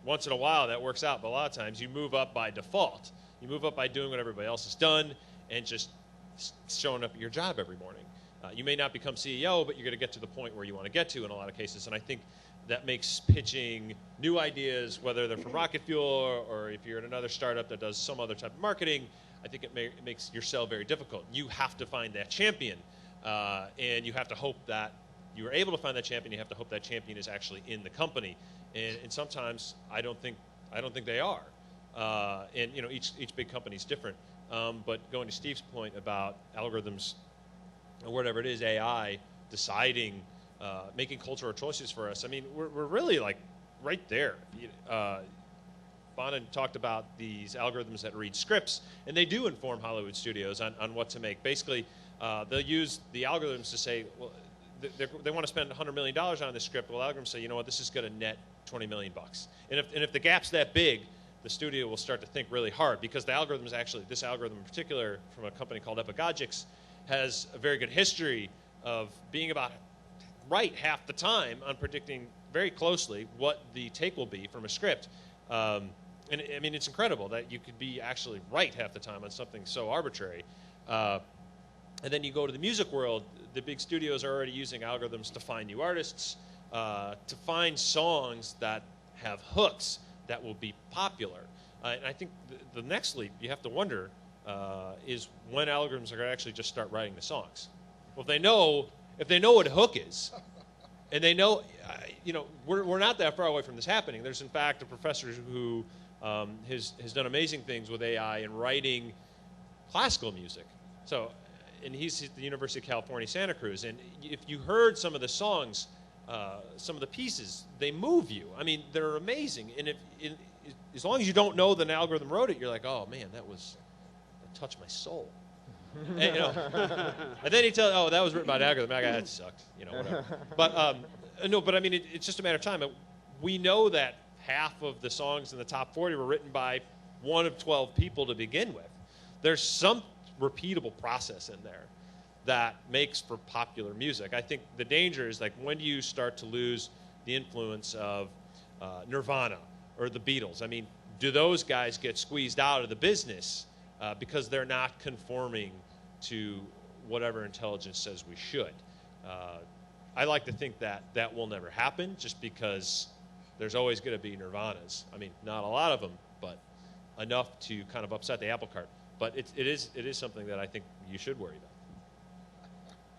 once in a while that works out, but a lot of times you move up by default. You move up by doing what everybody else has done and just showing up at your job every morning. You may not become CEO, but you're going to get to the point where you want to get to in a lot of cases. And I think that makes pitching new ideas, whether they're from rocket fuel or if you're in another startup that does some other type of marketing, I think it makes your sell very difficult. You have to find that champion, and you have to hope that you are able to find that champion. You have to hope that champion is actually in the company, and sometimes I don't think they are. And each big company is different. But going to Steve's point about algorithms, or whatever it is, AI deciding, making cultural choices for us. I mean, we're really like right there. Bonin talked about these algorithms that read scripts, and they do inform Hollywood studios on what to make. Basically, they'll use the algorithms to say, well, they want to spend $100 million on this script. Well, algorithms say, you know what, this is going to net $20 million. And if the gap's that big, the studio will start to think really hard, because the algorithms actually, this algorithm in particular from a company called Epagogix, has a very good history of being about right half the time on predicting very closely what the take will be from a script. And I mean, it's incredible that you could be actually right half the time on something so arbitrary. And then you go to the music world, the big studios are already using algorithms to find new artists, to find songs that have hooks that will be popular. And I think the next leap you have to wonder is when algorithms are going to actually just start writing the songs. Well, if they know what a hook is, and they know, we're not that far away from this happening. There's in fact a professor who has done amazing things with AI in writing classical music. So, and he's at the University of California, Santa Cruz. And if you heard some of the songs, some of the pieces, they move you. I mean, they're amazing. And as long as you don't know that an algorithm wrote it, you're like, oh man, that touched my soul. And, and then he tells, oh, that was written by an algorithm. That sucked. Whatever. But no, but I mean, it's just a matter of time. We know that half of the songs in the top 40 were written by one of 12 people to begin with. There's some repeatable process in there that makes for popular music. I think the danger is like when do you start to lose the influence of Nirvana or the Beatles? I mean, do those guys get squeezed out of the business because they're not conforming to whatever intelligence says we should? I like to think that will never happen, just because there's always going to be Nirvanas. I mean, not a lot of them, but enough to kind of upset the apple cart. But it is something that I think you should worry about.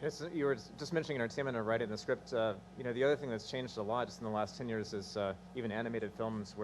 Yes, you were just mentioning entertainment and writing the script. The other thing that's changed a lot just in the last 10 years is even animated films, where